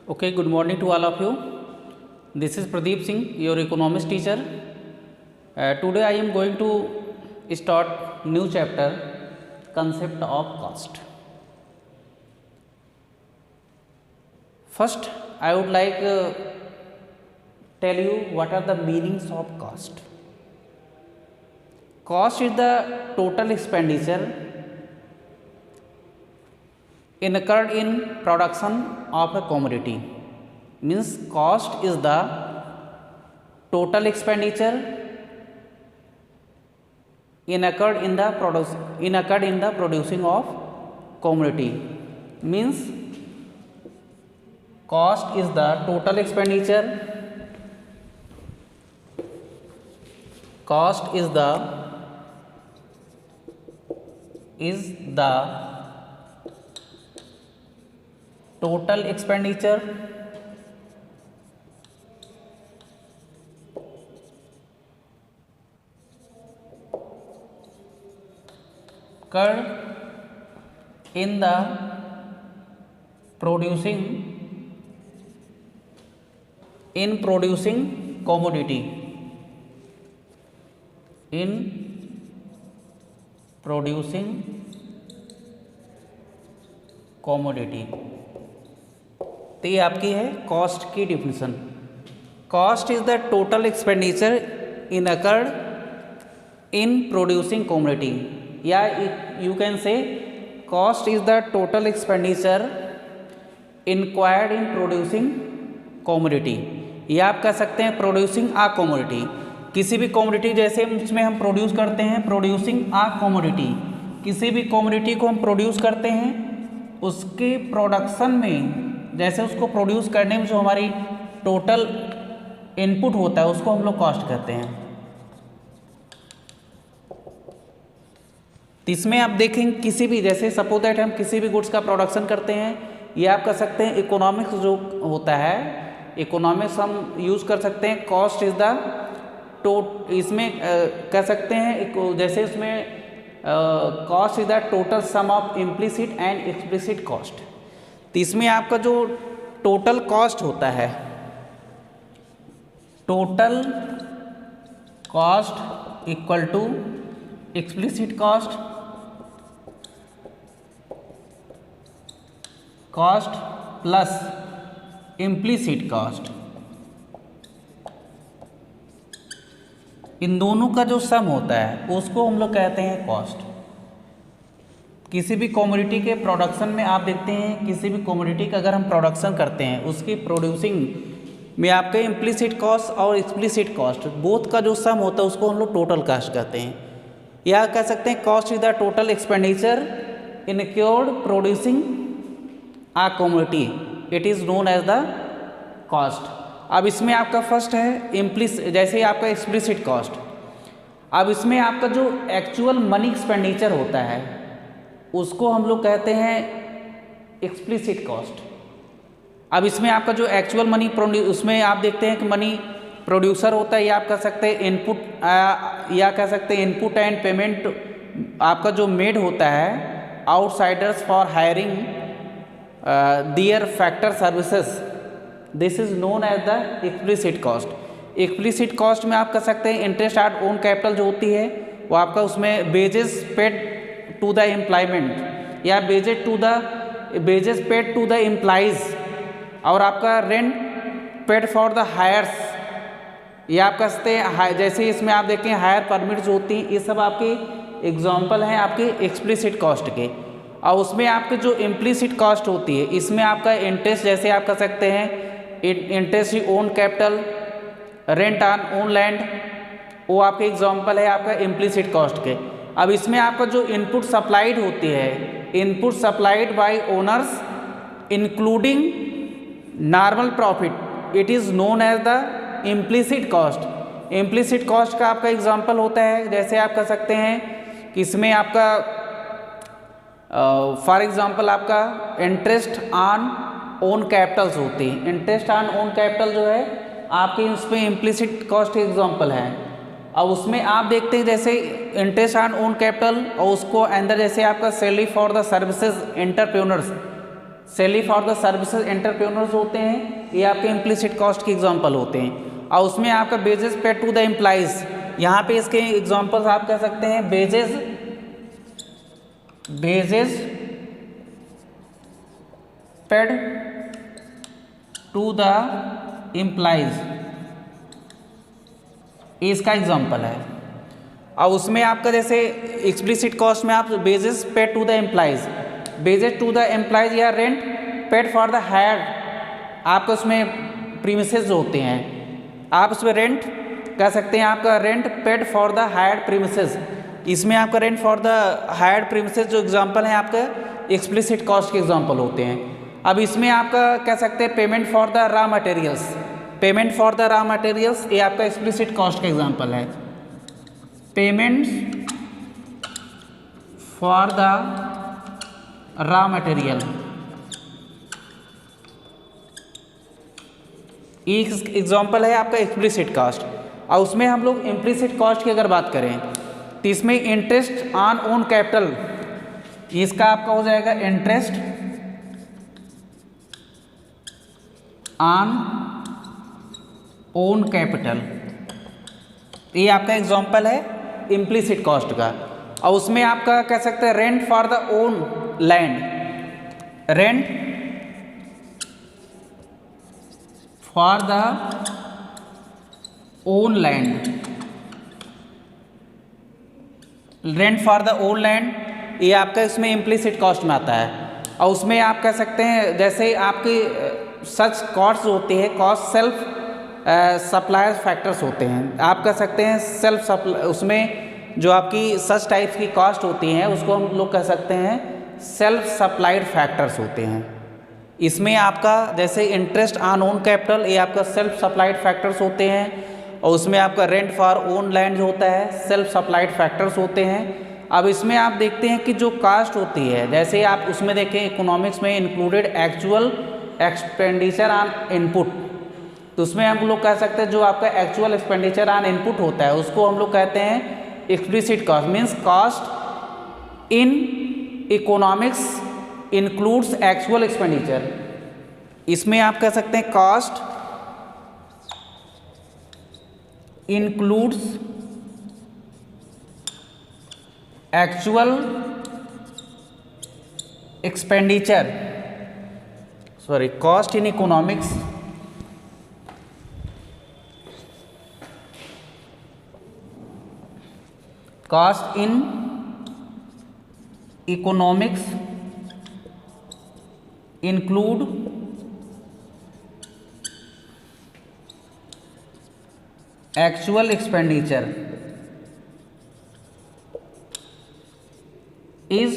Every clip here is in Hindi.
Okay, good morning to all of you. This is Pradeep Singh, your economics teacher. Today I am going to start new chapter, concept of cost. First, I would like tell you what are the meanings of cost. Cost is the total expenditure incurred in production of a commodity. Means cost is the total expenditure incurred in the producing of commodity. Means cost is the total expenditure, cost is the total expenditure incurred in the producing commodity, in producing commodity. तो ये आपकी है कॉस्ट की definition. Cost is the total expenditure incurred in producing commodity, या you can say cost is the total expenditure inquired in producing commodity. या आप कह सकते हैं प्रोड्यूसिंग आ कमोडिटी. किसी भी कमोडिटी जैसे उसमें हम प्रोड्यूस करते हैं, प्रोड्यूसिंग आ कमोडिटी, किसी भी कमोडिटी को हम प्रोड्यूस करते हैं, उसके प्रोडक्शन में जैसे उसको प्रोड्यूस करने में जो हमारी टोटल इनपुट होता है उसको हम लोग कॉस्ट कहते हैं. तो इसमें आप देखेंगे किसी भी जैसे सपोज दैट हम किसी भी गुड्स का प्रोडक्शन करते हैं, ये आप कह सकते हैं इकोनॉमिक्स जो होता है, इकोनॉमिक्स हम यूज़ कर सकते हैं. कॉस्ट इज द इसमें कह सकते हैं जैसे इसमें cost is the total sum of implicit and explicit cost. तो इसमें आपका जो टोटल कॉस्ट होता है, total cost equal to explicit cost, cost plus implicit cost. इन दोनों का जो सम होता है उसको हम लोग कहते हैं कॉस्ट. किसी भी कमोडिटी के प्रोडक्शन में आप देखते हैं, किसी भी कमोडिटी का अगर हम प्रोडक्शन करते हैं उसकी प्रोड्यूसिंग में आपके इम्प्लिसिट कॉस्ट और एक्सप्लिसिट कॉस्ट बोथ का जो सम होता है उसको हम लोग टोटल कॉस्ट कहते हैं. या कह सकते हैं cost is the total expenditure incurred producing a commodity, it is known as the cost. अब इसमें आपका फर्स्ट है जैसे आपका एक्सप्लिसिट कॉस्ट. अब इसमें आपका जो एक्चुअल मनी एक्सपेंडिचर होता है उसको हम लोग कहते हैं एक्सप्लिसिट कॉस्ट. अब इसमें आपका जो एक्चुअल मनी उसमें आप देखते हैं कि मनी प्रोड्यूसर होता है, या आप कह सकते हैं इनपुट, या कह सकते हैं इनपुट एंड पेमेंट आपका जो मेड होता है outsiders for hiring their factor services, this is known as the explicit cost. Explicit cost में आप कह सकते हैं इंटरेस्ट ऑन ओन कैपिटल जो होती है वो आपका उसमें wages paid to the employment, या wages paid to the employees, और आपका rent paid for the hires, या आप कह सकते हैं जैसे इसमें आप देखें हायर परमिट जो होती हैं, ये सब आपके एग्जाम्पल हैं आपके एक्सप्लिसिट कॉस्ट के. और उसमें आपके जो इम्प्लिसिट कॉस्ट होती है इसमें आपका इंटरेस्ट जैसे आप कह सकते हैं interest own capital, rent on own land, वो आपके एग्जाम्पल है आपका इम्प्लिसिट कॉस्ट के. अब इसमें आपका जो इनपुट सप्लाइड होती है, input supplied by owners including normal profit, it is known as the implicit cost. Implicit cost का आपका एग्जांपल होता है जैसे आप कह सकते हैं कि इसमें आपका फॉर एग्जांपल आपका इंटरेस्ट ऑन ओन कैपिटल्स होती है. इंटरेस्ट ऑन ओन कैपिटल जो है आपके उसमें इम्प्लिसिट कॉस्ट एग्जांपल है. और उसमें आप देखते हैं जैसे इंटरेस्ट ऑन ओन कैपिटल, और उसको अंदर जैसे आपका salary for the services entrepreneurs, salary for the services entrepreneurs होते हैं, ये आपके इम्प्लिसिट कॉस्ट के एग्जांपल होते हैं। और उसमें आपका wages paid to the employees, यहाँ पे इसके एग्जांपल्स आप कह सकते हैं wages paid to the employees, इसका एग्जांपल है। और उसमें आपका जैसे एक्सप्लिसिट कॉस्ट में आप wages paid to the employees, wages to the employees या rent paid for the hire, आपका उसमें प्रीमिसेस होते हैं, आप उसमें रेंट कह सकते हैं, आपका rent paid for the hired premises, इसमें आपका rent for the hired premises जो एग्जांपल है आपका एक्सप्लिसिट कॉस्ट के एग्जांपल होते हैं। अब इसमें आपका कह सकते हैं payment for the raw materials, payment for the raw materials ये आपका एक्सप्लिसिट कॉस्ट का एग्जांपल है। Payment for the raw material, एक एग्जांपल है आपका एक्सप्लिसिट कॉस्ट। और उसमें हम लोग इम्प्लिसिट कॉस्ट की अगर बात करें तो इसमें इंटरेस्ट ऑन ओन कैपिटल, इसका आपका हो जाएगा इंटरेस्ट ऑन ओन कैपिटल, ये आपका एग्जांपल है इम्प्लिसिट कॉस्ट का। और उसमें आपका कह सकते हैं rent for the own land, rent for the own land, rent for the own land ये आपका इसमें इम्प्लिसिट कॉस्ट में आता है। और उसमें आप कह सकते हैं जैसे आपकी सच कॉस्ट होती है, कॉस्ट सेल्फ सप्लायर फैक्टर्स होते हैं, आप कह सकते हैं सेल्फ सप्लाई, उसमें जो आपकी सच टाइप्स की कॉस्ट होती हैं उसको हम लोग कह सकते हैं सेल्फ सप्लाइड फैक्टर्स होते हैं। इसमें आपका जैसे इंटरेस्ट ऑन ओन कैपिटल ये आपका सेल्फ सप्लाइड फैक्टर्स होते हैं, और उसमें आपका रेंट फॉर ओन लैंड जो होता है सेल्फ सप्लाइड फैक्टर्स होते हैं। अब इसमें आप देखते हैं कि जो कास्ट होती है, जैसे आप उसमें देखें इकोनॉमिक्स में included actual expenditure on input, तो उसमें हम लोग कह सकते हैं जो आपका एक्चुअल एक्सपेंडिचर ऑन इनपुट होता है उसको हम लोग कहते हैं explicit cost, means cost in economics includes actual expenditure. इसमें आप कह सकते हैं cost includes actual expenditure, sorry cost in economics cost in economics include actual expenditure is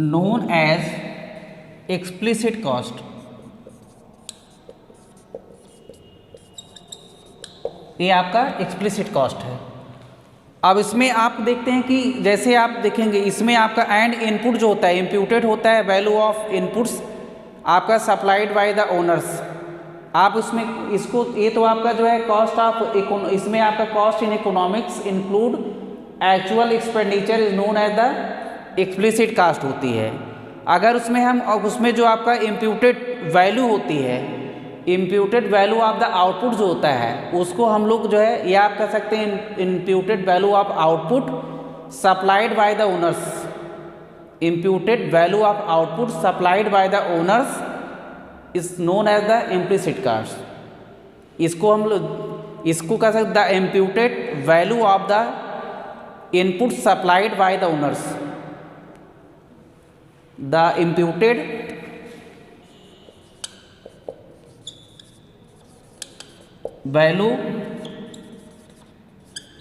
known as explicit cost, ये आपका एक्सप्लिसिट कॉस्ट है। अब इसमें आप देखते हैं कि जैसे आप देखेंगे इसमें आपका एंड इनपुट जो होता है इम्प्यूटेड होता है वैल्यू ऑफ इनपुट्स आपका सप्लाइड बाय द ओनर्स, आप उसमें इसको ये तो आपका जो है कॉस्ट ऑफ इसमें आपका cost in economics include actual expenditure is known as the explicit cost होती है। अगर उसमें हम उसमें जो आपका इम्प्यूटेड वैल्यू होती है, imputed value of the output जो होता है उसको हम लोग जो है या आप कह सकते हैं imputed value of output supplied by the owners, imputed value of output supplied by the owners is known as the implicit cost. इसको हम लोग इसको कह सकते the imputed value of the input supplied by the owners, the imputed value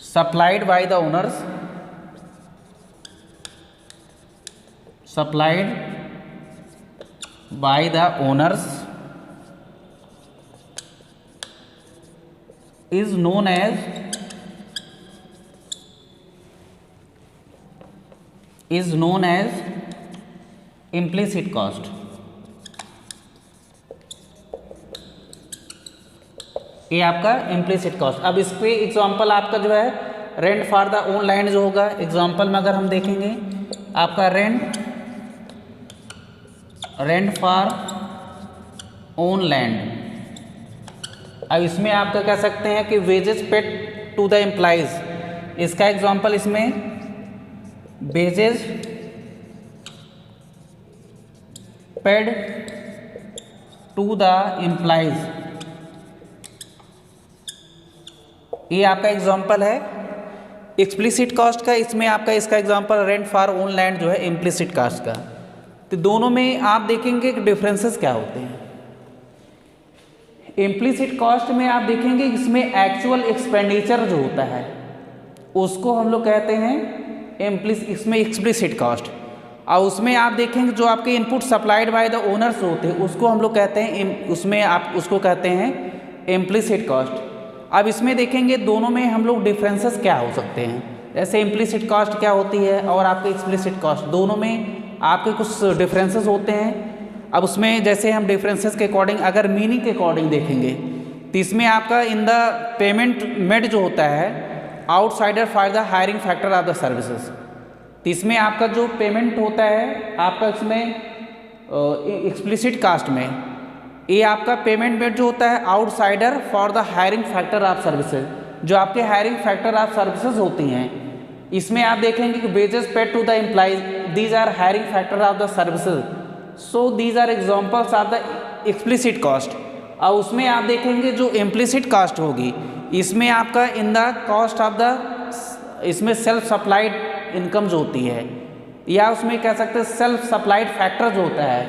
supplied by the owners, supplied by the owners is known as implicit cost। ये आपका इम्प्लिसिट कॉस्ट। अब इस पे एग्जाम्पल आपका जो है rent for the own land जो होगा, एग्जाम्पल में अगर हम देखेंगे आपका rent rent for own land. अब इसमें आपका कह सकते हैं कि wages paid to the employees, इसका एग्जांपल इसमें wages paid to the employees, ये आपका एग्जांपल है एक्सप्लिसिट कॉस्ट का। इसमें आपका इसका example rent for own land जो है इम्प्लिसिट कॉस्ट का। तो दोनों में आप देखेंगे कि डिफरेंसेस क्या होते हैं। इम्प्लिसिट कॉस्ट में आप देखेंगे इसमें एक्चुअल एक्सपेंडिचर जो होता है उसको हम लोग कहते हैं इसमें एक्सप्लिसिट कॉस्ट, और उसमें आप देखेंगे जो आपके input supplied by the owners होते हैं उसको हम लोग कहते हैं उसमें आप उसको कहते हैं इम्प्लिसिट कॉस्ट। अब इसमें देखेंगे दोनों में हम लोग डिफरेंसेस क्या हो सकते हैं, जैसे इम्प्लिसिट कॉस्ट क्या होती है और आपके एक्सप्लिसिट कॉस्ट, दोनों में आपके कुछ डिफरेंसेस होते हैं। अब उसमें जैसे हम डिफरेंसेस के अकॉर्डिंग अगर मीनिंग के अकॉर्डिंग देखेंगे तो इसमें आपका इन द पेमेंट मेड जो होता है outsider for the hiring factor of the services, तो इसमें आपका जो पेमेंट होता है आपका इसमें एक्सप्लिसिट कास्ट में ये आपका पेमेंट मेड जो होता है outsider for the hiring factor of services, जो आपके हायरिंग फैक्टर ऑफ सर्विसेज होती हैं इसमें आप देखेंगे कि wages paid to the employees these are hiring factor of the services, so these are examples of the explicit cost. और उसमें आप देखेंगे जो इम्प्लिसिट कॉस्ट होगी इसमें आपका in the cost of the इसमें सेल्फ सप्लाइड इनकम जो होती है या उसमें कह सकते हैं सेल्फ सप्लाइड फैक्टर जो होता है,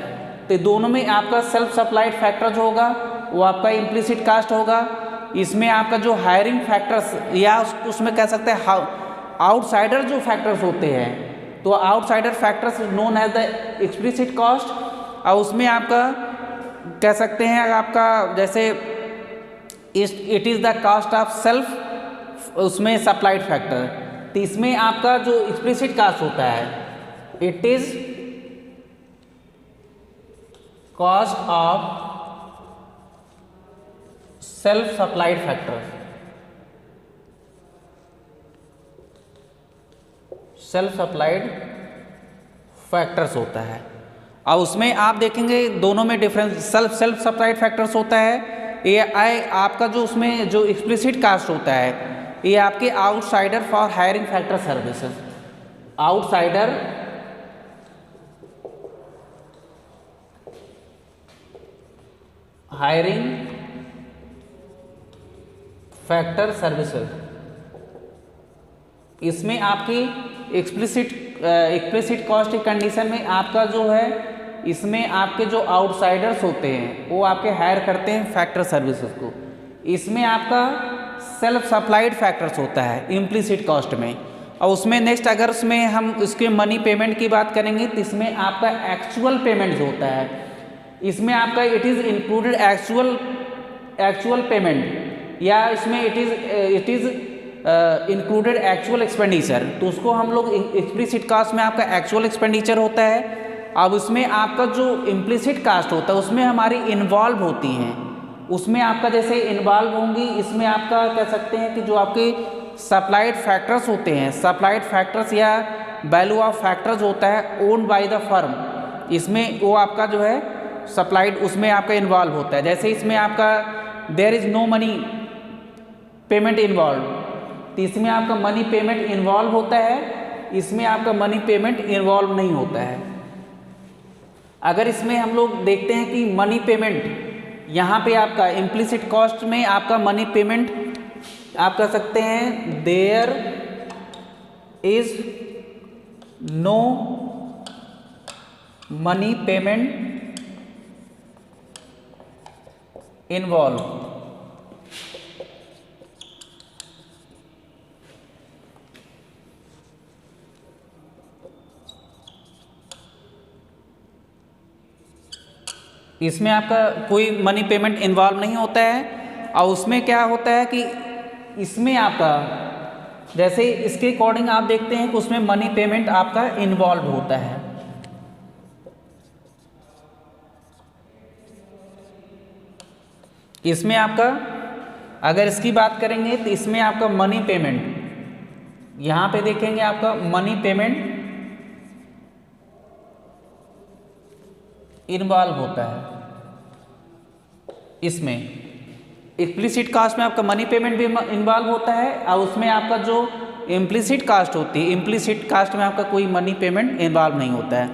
तो दोनों में आपका सेल्फ सप्लाइड फैक्टर जो होगा वो आपका इम्प्लिसिट कॉस्ट होगा। इसमें आपका जो हायरिंग फैक्टर्स या उसमें कह सकते हैं आउटसाइडर जो फैक्टर्स होते हैं तो outsider factors known as the explicit cost, और उसमें आपका कह सकते हैं आपका जैसे it is the cost of self उसमें सप्लाइड फैक्टर, तो इसमें आपका जो एक्सप्लिसिट कॉस्ट होता है it is cost of self supplied factor, self supplied factors होता है। और उसमें आप देखेंगे दोनों में डिफरेंस सेल्फ सप्लाइड फैक्टर्स होता है, ये आपका जो उसमें जो एक्सप्लिसिट कास्ट होता है ये आपके outsider for hiring factor services, outsider hiring factor services, इसमें आपकी एक्सप्लिसिट कॉस्ट की कंडीशन में आपका जो है इसमें आपके जो आउटसाइडर्स होते हैं वो आपके हायर करते हैं फैक्टर सर्विसेज को, इसमें आपका सेल्फ सप्लाइड फैक्टर्स होता है इम्प्लिसिट कॉस्ट में। और उसमें नेक्स्ट अगर उसमें हम उसके मनी पेमेंट की बात करेंगे तो इसमें आपका एक्चुअल पेमेंट जो होता है इसमें आपका it is included actual payment या इसमें it is included actual expenditure, तो उसको हम लोग एक्सप्लिसिट कास्ट में आपका एक्चुअल एक्सपेंडिचर होता है। अब उसमें आपका जो इम्प्लिसिट कास्ट होता है उसमें हमारी इन्वॉल्व होती हैं, उसमें आपका जैसे इन्वॉल्व होंगी इसमें आपका कह सकते हैं कि जो आपके सप्लाइड फैक्टर्स होते हैं, सप्लाइड फैक्टर्स या वैल्यू ऑफ फैक्टर्स होता है ओन्ड बाय द फर्म, इसमें वो आपका जो है सप्लाइड उसमें आपका इन्वॉल्व होता है। जैसे इसमें आपका there is no money payment involve, तो इसमें आपका मनी पेमेंट इन्वॉल्व होता है, इसमें आपका मनी पेमेंट इन्वॉल्व नहीं होता है। अगर इसमें हम लोग देखते हैं कि मनी पेमेंट यहाँ पे आपका इम्प्लिसिट कॉस्ट में आपका मनी पेमेंट आप कह सकते हैं there is no money payment involve, इसमें आपका कोई मनी पेमेंट इन्वॉल्व नहीं होता है। और उसमें क्या होता है कि इसमें आपका जैसे इसके अकॉर्डिंग आप देखते हैं कि उसमें मनी पेमेंट आपका इन्वॉल्व होता है। इसमें आपका अगर इसकी बात करेंगे तो इसमें आपका मनी पेमेंट यहाँ पे देखेंगे आपका मनी पेमेंट इन्वॉल्व होता है। इसमें एक्सप्लिसिट कास्ट में आपका मनी पेमेंट भी इन्वॉल्व होता है और उसमें आपका जो इम्प्लिसिट कास्ट होती है, इम्प्लिसिट कास्ट में आपका कोई मनी पेमेंट इन्वॉल्व नहीं होता है।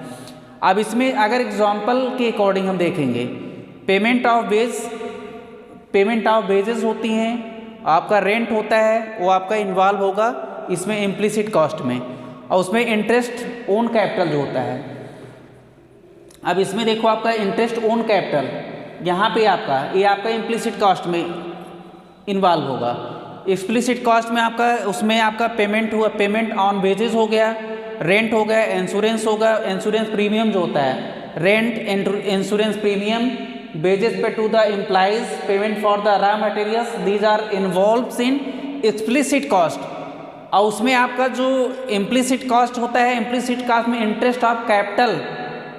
अब इसमें अगर एग्जांपल के अकॉर्डिंग हम देखेंगे, पेमेंट ऑफ वेजेस होती हैं, आपका रेंट होता है, वो आपका इन्वॉल्व होगा इसमें इम्प्लिसिट कॉस्ट में, और उसमें इंटरेस्ट ऑन कैपिटल जो होता है। अब इसमें देखो आपका इंटरेस्ट ऑन कैपिटल यहाँ पे ये आपका इम्प्लिसिट कॉस्ट में इन्वॉल्व होगा। एक्सप्लिसिट कॉस्ट में उसमें आपका पेमेंट हुआ, पेमेंट ऑन वेजेस हो गया, रेंट हो गया, इंश्योरेंस होगा, इंश्योरेंस प्रीमियम जो होता है, rent, insurance premium, wages pay to the employees, payment for the raw materials, these are involved in explicit cost. और उसमें आपका जो इम्प्लिसिट कॉस्ट होता है, इम्प्लिसिट कॉस्ट में इंटरेस्ट ऑफ कैपिटल,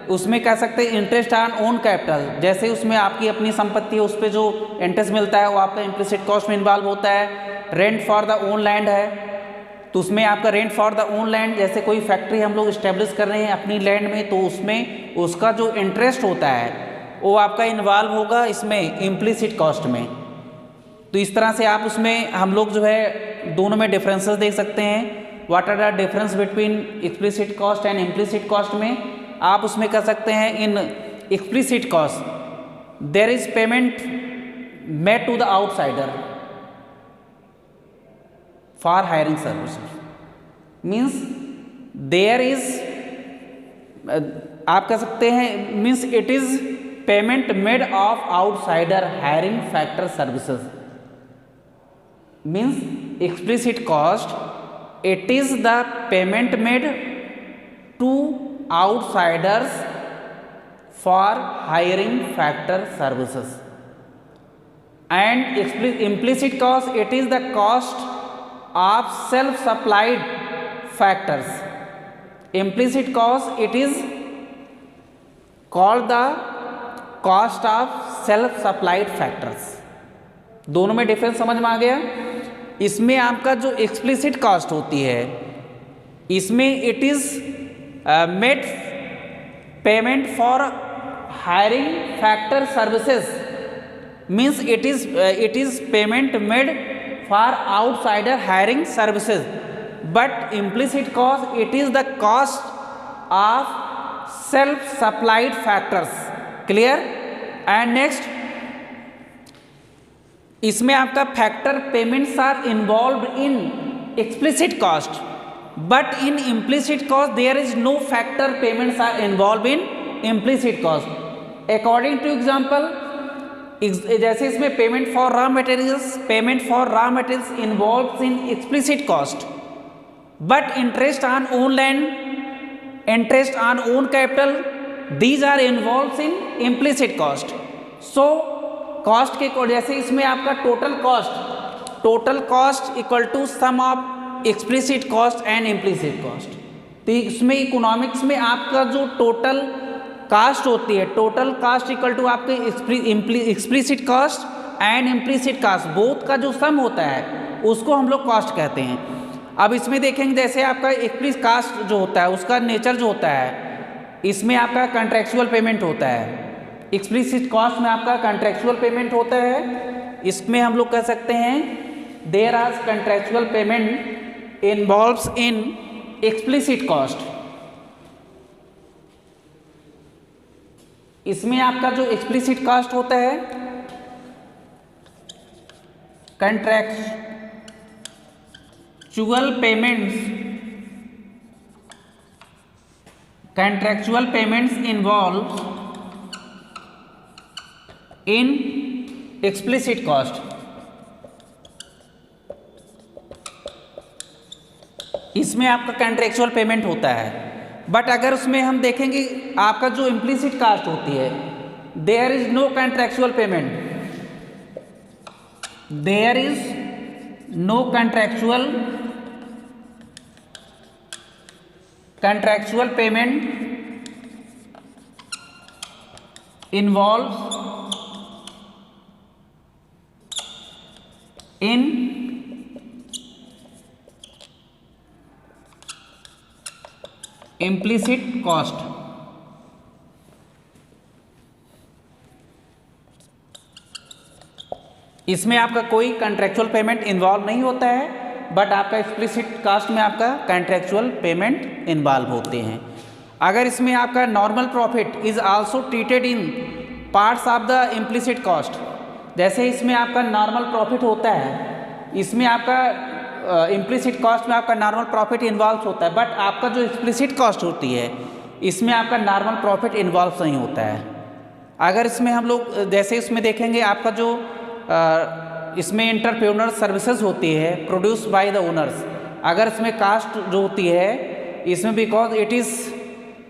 उसमें कह सकते हैं इंटरेस्ट ऑन ओन कैपिटल, जैसे उसमें आपकी अपनी संपत्ति है उस पर जो इंटरेस्ट मिलता है वो आपका इम्प्लिसिट कॉस्ट में इन्वॉल्व होता है। Rent for the own land है तो उसमें आपका rent for the own land, जैसे कोई फैक्ट्री हम लोग इस्टेब्लिश कर रहे हैं अपनी लैंड में, तो उसमें उसका जो इंटरेस्ट होता है वो आपका इन्वॉल्व होगा इसमें इम्प्लिसिट कॉस्ट में। तो इस तरह से आप उसमें हम लोग जो है दोनों में डिफरेंसेस देख सकते हैं। What are the difference between explicit cost and implicit cost में आप उसमें कर सकते हैं, in explicit cost there is payment made to the outsider for hiring services, means there is, आप कह सकते हैं means it is payment made of outsider hiring factor services, means explicit cost it is the payment made to outsiders for hiring factor services, and implicit cost it is the cost of self supplied factors. Implicit cost it is called the cost of self supplied factors। दोनों में डिफरेंस समझ में आ गया। इसमें आपका जो एक्सप्लिसिट कॉस्ट होती है इसमें it is made payment for hiring factor services, means it is payment made for outsider hiring services, but implicit cost it is the cost of self supplied factors, clear। and next इसमें आपका factor payments are involve in explicit cost, but in implicit cost there is no factor payments are involved in implicit cost। according to example, जैसे इसमें payment for raw materials involves in explicit cost, but interest on own land, interest on own capital, these are involves in implicit cost. So cost के जैसे इसमें आपका total cost equal to sum of explicit cost and implicit cost. तो इसमें इकोनॉमिक्स में आपका जो टोटल कास्ट होती है, टोटल कास्ट इक्वल टू आपके explicit cost and implicit cost, both का जो सम होता है उसको हम लोग कॉस्ट कहते हैं। अब इसमें देखेंगे जैसे आपका एक्सप्लिसिट कास्ट जो होता है उसका नेचर जो होता है, इसमें आपका कॉन्ट्रेक्चुअल पेमेंट होता है। एक्सप्लिसिट कॉस्ट में आपका कॉन्ट्रेक्चुअल पेमेंट होता है। इसमें हम लोग कह सकते हैं there are contractual payment involves in explicit cost। इसमें आपका जो explicit cost होता है contractual payments involved in explicit cost। इसमें आपका कॉन्ट्रेक्चुअल पेमेंट होता है, बट अगर उसमें हम देखेंगे आपका जो इम्प्लिसिट कास्ट होती है, there is no contractual payment, there is no contractual payment involve in implicit cost। इसमें आपका कोई कंट्रेक्चुअल पेमेंट इन्वॉल्व नहीं होता है, बट आपका एक्सप्लिसिट कॉस्ट में आपका कंट्रेक्चुअल पेमेंट इन्वॉल्व होते हैं। अगर इसमें आपका normal profit is also treated in parts of the implicit cost, जैसे इसमें आपका नॉर्मल प्रॉफिट होता है, इसमें आपका इम्प्लिसिट कॉस्ट में आपका नॉर्मल प्रॉफिट इन्वॉल्व होता है, बट आपका जो एक्सप्लिसिट कॉस्ट होती है इसमें आपका नॉर्मल प्रॉफिट इन्वॉल्व नहीं होता है। अगर इसमें हम लोग जैसे इसमें देखेंगे आपका जो इसमें एंटरप्रेन्योर सर्विसेज होती है प्रोड्यूस बाय द ओनर्स, अगर इसमें कास्ट जो होती है इसमें because it is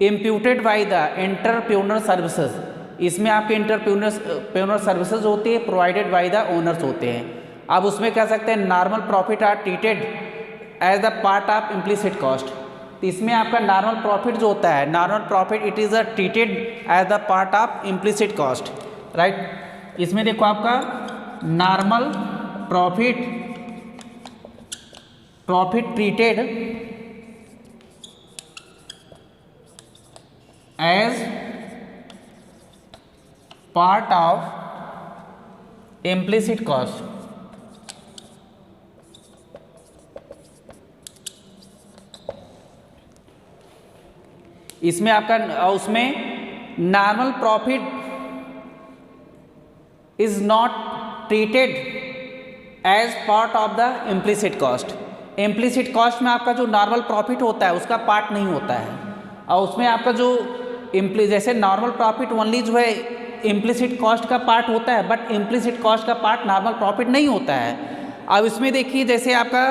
imputed by the entrepreneur services, इसमें आपके एंटरप्रेन्योर सर्विसेज होती है प्रोवाइडेड बाय द ओनर्स होते हैं। अब उसमें कह सकते हैं normal profit are treated as the part of implicit cost, तो इसमें आपका नॉर्मल प्रॉफिट जो होता है normal profit it is treated as the part of implicit cost, right. इसमें देखो आपका normal profit treated as part of implicit cost, इसमें आपका उसमें normal profit is not treated as part of the implicit cost, implicit cost में आपका जो नॉर्मल प्रॉफिट होता है उसका पार्ट नहीं होता है, और उसमें आपका जो जैसे नॉर्मल प्रॉफिट ओनली जो है इम्प्लिसिट कॉस्ट का पार्ट होता है, बट इम्प्लिसिट कॉस्ट का पार्ट नॉर्मल प्रॉफिट नहीं होता है। अब इसमें देखिए जैसे आपका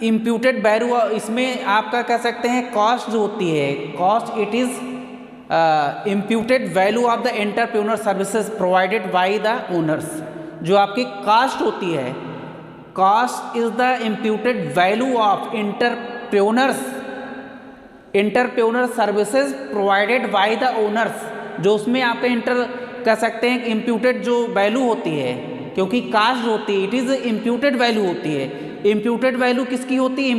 इम्प्यूटेड वैल्यू, इसमें आपका कह सकते हैं कॉस्ट जो होती है cost it is imputed value of the entrepreneur services provided by the owners, जो आपकी कॉस्ट होती है cost is the imputed value of entrepreneur services provided by the owners, जो उसमें आपका कह सकते हैं इम्प्यूटेड जो वैल्यू होती है, क्योंकि कॉस्ट जो होती है इट इज़ इम्प्यूटेड वैल्यू होती है। इम्प्यूटेड वैल्यू किसकी होती है?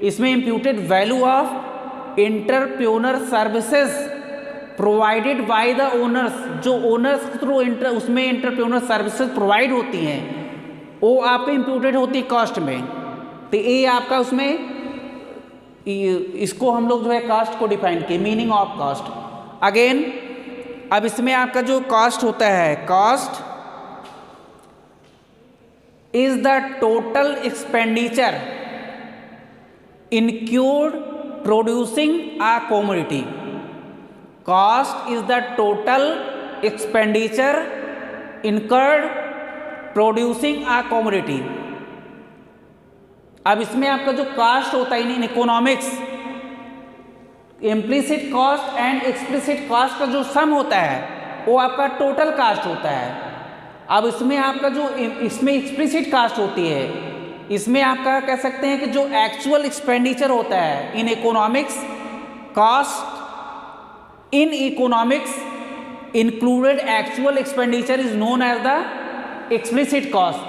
इसमें imputed value of entrepreneur services provided by the owners, जो ओनर्स के थ्रू उसमें एंटरप्रेन्योर सर्विसेज प्रोवाइड होती हैं वो आपको इम्प्यूटेड होती है कॉस्ट में, तो ये आपका उसमें इसको हम लोग जो है कॉस्ट को डिफाइन किए, मीनिंग ऑफ कॉस्ट। अगेन अब इसमें आपका जो कॉस्ट होता है cost is the total expenditure incurred producing a commodity. Cost is the total expenditure incurred producing a commodity. अब इसमें आपका जो कॉस्ट होता है in economics implicit cost and explicit cost का जो सम होता है वो आपका टोटल कॉस्ट होता है। अब इसमें आपका जो इसमें एक्सप्लिसिट कॉस्ट होती है इसमें आपका कह सकते हैं कि जो एक्चुअल एक्सपेंडिचर होता है in economics cost in economics included actual expenditure is known as the explicit cost.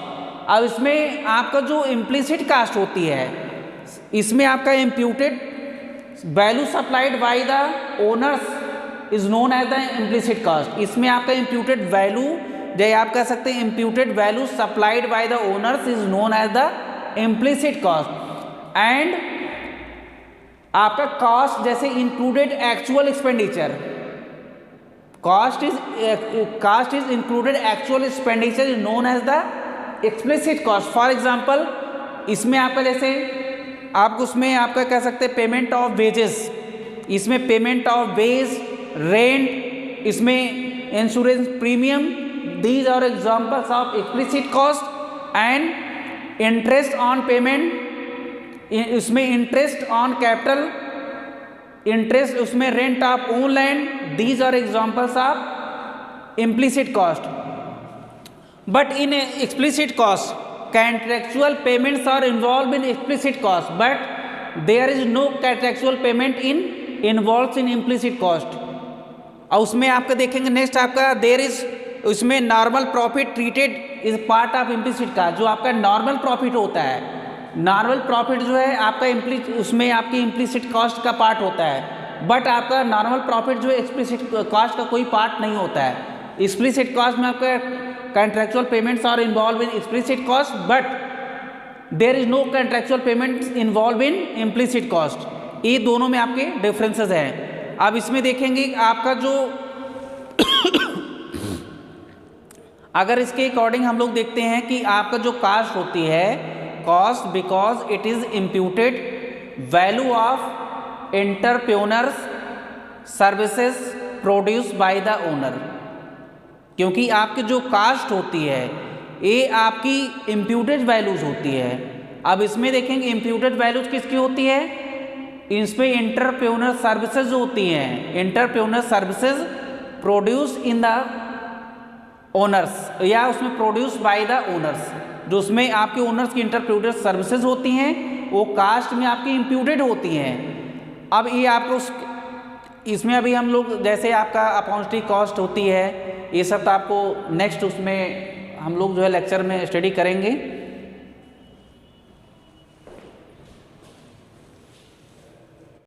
अब इसमें आपका जो इम्प्लिसिट कॉस्ट होती है इसमें आपका imputed value supplied by the owners is known as the implicit cost. इसमें आपका इम्प्यूटेड वैल्यू जो आप कह सकते हैं imputed value supplied by the owners is known as the implicit cost. And आपका कॉस्ट जैसे included actual expenditure cost is included actual expenditure is known as the explicit cost. For example इसमें आपका जैसे आप उसमें आपका कह सकते हैं पेमेंट ऑफ वेजेस, इसमें पेमेंट ऑफ वेज रेंट, इसमें insurance premium, these are examples of explicit cost and interest on payment इसमें interest on capital interest उसमें rent of own land, these are examples of implicit cost। but in explicit cost contractual payments are involved in explicit cost but there is no contractual payment involved in implicit cost। और उसमें आपका देखेंगे नेक्स्ट आपका देयर इज उसमें normal profit treated is part of implicit का, जो आपका नॉर्मल प्रॉफिट होता है नॉर्मल प्रॉफिट जो है आपका उसमें आपकी इम्प्लिसिट कॉस्ट का पार्ट होता है, बट आपका नॉर्मल प्रॉफिट जो है एक्सप्लिसिट कॉस्ट का कोई पार्ट नहीं होता है। एक्सप्लिसिट कॉस्ट में आपका contractual payments are involved in explicit cost, but there is no contractual payments involved in implicit cost. ये दोनों में आपके डिफरेंसेस हैं. अब इसमें देखेंगे आपका जो अगर इसके अकॉर्डिंग हम लोग देखते हैं कि आपका जो कास्ट होती है, cost because it is imputed value of entrepreneurs services produce by the owner. क्योंकि आपकी जो कास्ट होती है ये आपकी इम्प्यूटेड वैल्यूज होती है. अब इसमें देखेंगे इम्प्यूटेड वैल्यूज किसकी होती है, इसमें एंटरप्रेन्योर सर्विसेज होती हैं. Entrepreneur services produce in the owners या उसमें प्रोड्यूस बाय द ओनर्स, जो उसमें आपके ओनर्स की एंटरप्रेन्योर सर्विसेज होती हैं वो कास्ट में आपकी इम्प्यूटेड होती हैं. अब ये आपको इसमें अभी हम लोग जैसे आपका अपॉर्चुनिटी कॉस्ट होती है, ये सब तो आपको नेक्स्ट उसमें हम लोग जो है लेक्चर में स्टडी करेंगे.